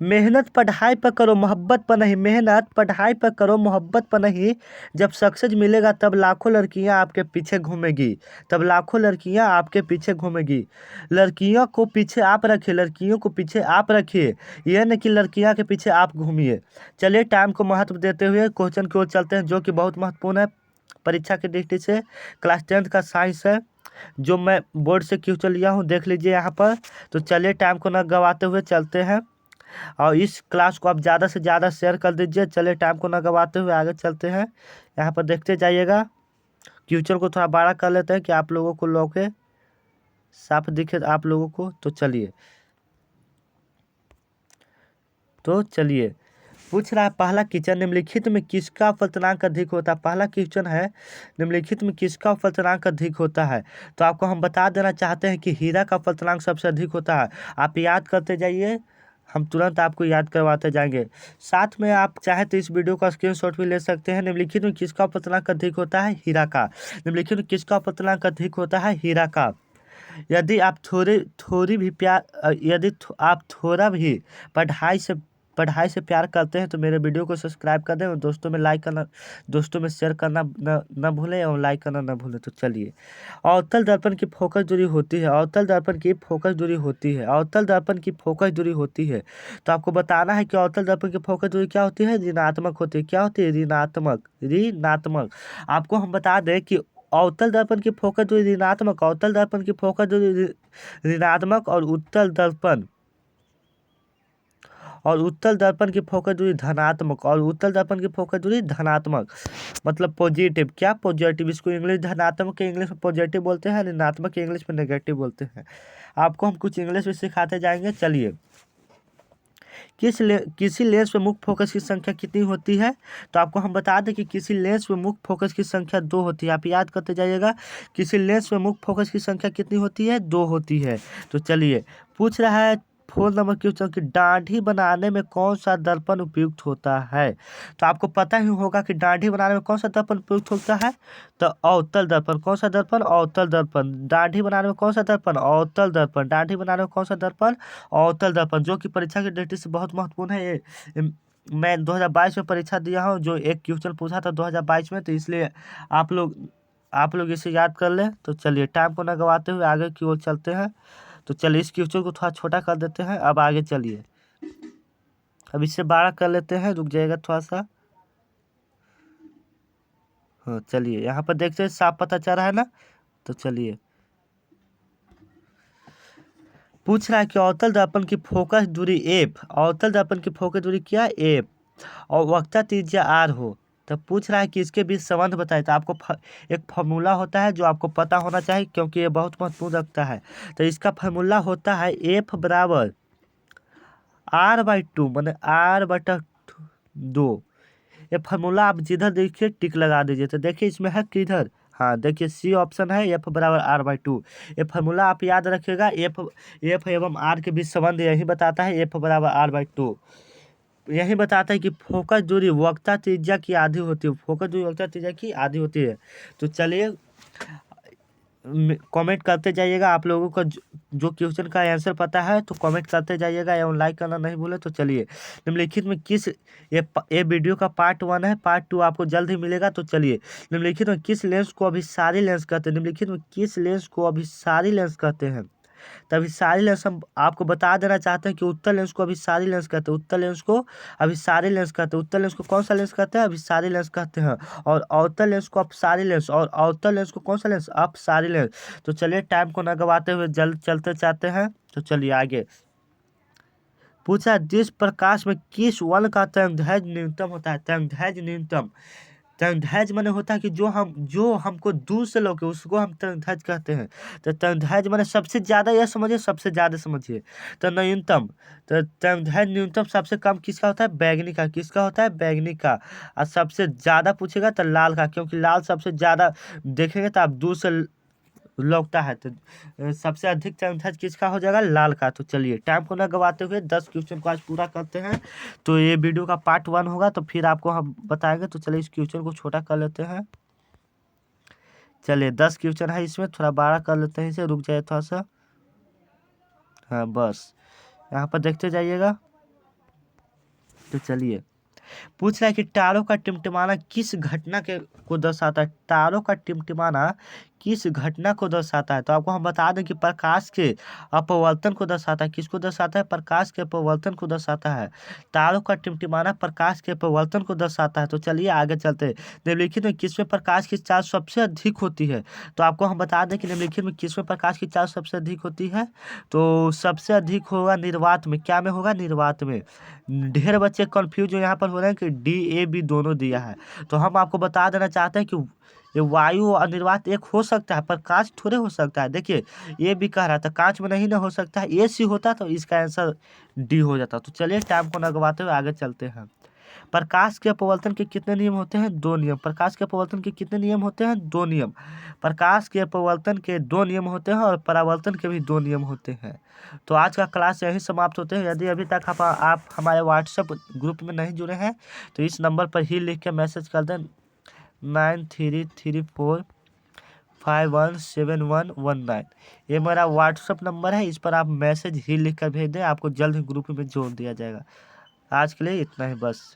मेहनत पढ़ाई पर करो मोहब्बत पर नहीं, मेहनत पढ़ाई पर करो मोहब्बत पर नहीं। जब सक्सेस मिलेगा तब लाखों लड़कियां आपके पीछे घूमेगी, तब लाखों लड़कियां आपके पीछे घूमेगी। लड़कियों को पीछे आप रखिए, लड़कियों को पीछे आप रखिए, यह नहीं कि लड़कियां के पीछे आप घूमिए। चलिए टाइम को महत्व देते हुए क्वेश्चन की ओर चलते हैं, जो कि बहुत महत्वपूर्ण है परीक्षा की दृष्टि से। क्लास 10th का साइंस है, जो मैं बोर्ड से क्वेश्चन लिया हूँ, देख लीजिए यहाँ पर। तो चलिए टाइम को न गवाते हुए चलते हैं, और इस क्लास को आप ज़्यादा से ज़्यादा शेयर कर दीजिए। चलिए टाइम को न गवाते हुए आगे चलते हैं। यहाँ पर देखते जाइएगा, क्वेश्चन को थोड़ा बड़ा कर लेते हैं कि आप लोगों को लौके साफ दिखे आप लोगों को। तो चलिए पूछ रहा है, पहला क्वेश्चन, निम्नलिखित में किसका अल्पतनांक अधिक होता है। पहला क्वेश्चन है, निम्नलिखित में किसका अल्पतनांक अधिक होता है। तो आपको हम बता देना चाहते हैं कि हीरा का अल्पतनांक सबसे अधिक होता है। आप याद करते जाइए, हम तुरंत आपको याद करवाते जाएंगे। साथ में आप चाहे तो इस वीडियो का स्क्रीनशॉट भी ले सकते हैं। निम्नलिखित में किसका अल्पतनांक अधिक होता है, हीरा का। निम्नलिखित में किसका अल्पतनांक अधिक होता है, हीरा का। यदि आप आप थोड़ा भी पढ़ाई से पढ़ाई से प्यार करते हैं तो मेरे वीडियो को सब्सक्राइब कर दें, और दोस्तों में शेयर करना न भूलें, और लाइक करना न भूलें। तो चलिए, अवतल दर्पण की फोकस दूरी होती है, अवतल दर्पण की फोकस दूरी होती है, अवतल दर्पण की फोकस दूरी होती है। तो आपको बताना है कि अवतल दर्पण की फोकस दूरी क्या होती है, ऋणात्मक होती है। क्या होती है, ऋणात्मक, ऋणात्मक। आपको हम बता दें कि अवतल दर्पण की फोकस दूरी ऋणात्मक, अवतल दर्पण की फोकस दूरी ऋणात्मक, और उत्तल दर्पण की फोकस दूरी धनात्मक, और उत्तल दर्पण की फोकस दूरी धनात्मक, मतलब पॉजिटिव। क्या पॉजिटिव, इसको इंग्लिश धनात्मक के इंग्लिश में पॉजिटिव बोलते हैं, ऋणात्मक के इंग्लिश में नेगेटिव बोलते हैं। आपको हम कुछ इंग्लिश भी सिखाते जाएंगे। चलिए, किसी लेंस में मुख्य फोकस की संख्या कितनी होती है। तो आपको हम बता दें कि किसी लेंस में मुख्य फोकस की संख्या 2 होती है। आप याद करते जाइएगा, किसी लेंस में मुख्य फोकस की संख्या कितनी होती है, 2 होती है। तो चलिए, पूछ रहा है 4 नंबर क्वेश्चन की, दाढ़ी बनाने में कौन सा दर्पण उपयुक्त होता है। तो आपको पता ही होगा कि दाढ़ी बनाने में कौन सा दर्पण उपयुक्त होता है। तो अवतल दर्पण। कौन सा दर्पण, अवतल दर्पण। दाढ़ी बनाने में कौन सा दर्पण, अवतल दर्पण। दाढ़ी बनाने में कौन सा दर्पण, अवतल दर्पण, जो कि परीक्षा की दृष्टि से बहुत महत्वपूर्ण है। मैं 2022 में परीक्षा दिया हूँ, जो एक क्वेश्चन पूछा था 2022 में, तो इसलिए आप लोग इसे याद कर लें। तो चलिए, टाइम को न गवाते हुए आगे की ओर चलते हैं। तो चलिए, इस क्वेश्चन को थोड़ा छोटा कर देते हैं। अब आगे चलिए, अब इससे बड़ा कर लेते हैं, रुक जाएगा थोड़ा सा। हाँ चलिए, यहाँ पर देखते हैं, साफ पता चल रहा है ना। तो चलिए, पूछ रहा है कि अवतल दर्पण की फोकस दूरी एफ, अवतल दर्पण की फोकस दूरी क्या, एफ, और वक्रता त्रिज्या आर हो। तो पूछ रहा है कि इसके बीच संबंध बताए। तो आपको एक फार्मूला होता है जो आपको पता होना चाहिए, क्योंकि ये बहुत महत्वपूर्ण रखता है। तो इसका फार्मूला होता है एफ बराबर R/2, मैंने R/2। ये फार्मूला आप जिधर देखिए टिक लगा दीजिए। तो देखिए इसमें है किधर, हाँ देखिए सी ऑप्शन है, एफ बराबर R/2। ये फार्मूला आप याद रखिएगा, एफ एवं आर के बीच संबंध यही बताता है, एफ बराबर R/2। यही बताता है कि फोकस दूरी वक्रता त्रिज्या की आधी होती है, फोकस दूरी वक्रता त्रिज्या की आधी होती है। तो चलिए, कमेंट करते जाइएगा। आप लोगों को जो क्वेश्चन का आंसर पता है तो कमेंट करते जाइएगा, एवं लाइक करना नहीं भूले। तो चलिए, निम्नलिखित में किस, ये वीडियो का पार्ट 1 है, पार्ट 2 आपको जल्द ही मिलेगा। तो चलिए, निम्नलिखित में किस लेंस को अभिसारी लेंस कहते हैं, निम्नलिखित में किस लेंस को अभिसारी लेंस कहते हैं। तभी सारी लेंस हम आपको बता देना चाहते हैं कि उत्तल लेंस को अभिसारी लेंस कहते हैं, उत्तल लेंस को अभिसारी लेंस कहते हैं। उत्तल लेंस को कौन सा लेंस कहते हैं, अभिसारी लेंस कहते हैं। और अवतल लेंस को अपसारी लेंस, और अवतल लेंस को कौन सा लेंस, अपसारी लेंस। तो चलिए, टाइम को न गवाते हुए जल्द चलते चाहते हैं। तो चलिए आगे, पूछा जिस प्रकाश में किस वर्ण का तरंगदैर्घ्य न्यूनतम होता है। तरंगदैर्घ्य न्यूनतम, तरंगदैर्घ्य माने होता है कि जो हमको दूर से लौके उसको हम तरंगदैर्घ्य कहते हैं। तो तरंगदैर्घ्य माने सबसे ज्यादा, यह समझिए, सबसे ज्यादा समझिए। तो न्यूनतम, तो तरंगदैर्घ्य न्यूनतम सबसे कम किसका होता है, बैगनी का। किसका होता है, बैगनी का। और सबसे ज्यादा पूछेगा तो लाल का, क्योंकि लाल सबसे ज्यादा देखेंगे तो आप दूर से लौकता है। तो सबसे अधिक तरंगदैर्घ्य किसका हो जाएगा, लाल का। तो चलिए, टाइम को न गवाते हुए 10 क्वेश्चन को आज पूरा करते हैं। तो ये वीडियो का पार्ट 1 होगा, तो फिर आपको हम बताएंगे। तो चलिए, इस क्वेश्चन को छोटा कर लेते हैं। चलिए, 10 क्वेश्चन है इसमें, थोड़ा बड़ा कर लेते हैं इसे, रुक जाए थोड़ा सा। हाँ बस, यहाँ पर देखते जाइएगा। तो चलिए, पूछ रहा है कि तारों का टिमटिमाना किस घटना के को दर्शाता है। तारों का टिमटिमाना किस घटना को दर्शाता है, तो आपको हम बता दें कि प्रकाश के अपवर्तन को दर्शाता है। किसको दर्शाता है? प्रकाश के अपवर्तन को दर्शाता है। तारों का टिमटिमाना प्रकाश के अपवर्तन को दर्शाता है। तो चलिए आगे चलते हैं। निम्नलिखित में किसमें प्रकाश की चाल सबसे अधिक होती है, तो आपको हम बता दें कि निम्नलिखित में किसमें प्रकाश की चाल सबसे अधिक होती है, तो सबसे अधिक होगा निर्वात में। क्या में होगा? निर्वात में। ढेर बच्चे कंफ्यूज यहाँ पर हो रहे हैं कि DAB दोनों दिया है, तो हम आपको बता देना चाहते हैं कि ये वायु और निर्वात एक हो सकता है, प्रकाश थोड़े हो सकता है। देखिए, ये भी कह रहा था कांच में नहीं ना हो सकता है, AC होता तो इसका आंसर D हो जाता। तो चलिए टाइम को न गवाते हुए आगे चलते हैं। प्रकाश के अपवर्तन के कितने नियम होते हैं? 2 नियम। प्रकाश के अपवर्तन के कितने नियम होते हैं? 2 नियम। प्रकाश के अपवर्तन के 2 नियम होते हैं और परावर्तन के भी 2 नियम होते हैं। तो आज का क्लास यहीं समाप्त होते हैं। यदि अभी तक आप हमारे व्हाट्सएप ग्रुप में नहीं जुड़े हैं तो इस नंबर पर ही लिख के मैसेज कर दें 9334517119। ये मेरा व्हाट्सएप नंबर है, इस पर आप मैसेज ही लिख कर भेज दें, आपको जल्द ही ग्रुप में जोड़ दिया जाएगा। आज के लिए इतना ही बस।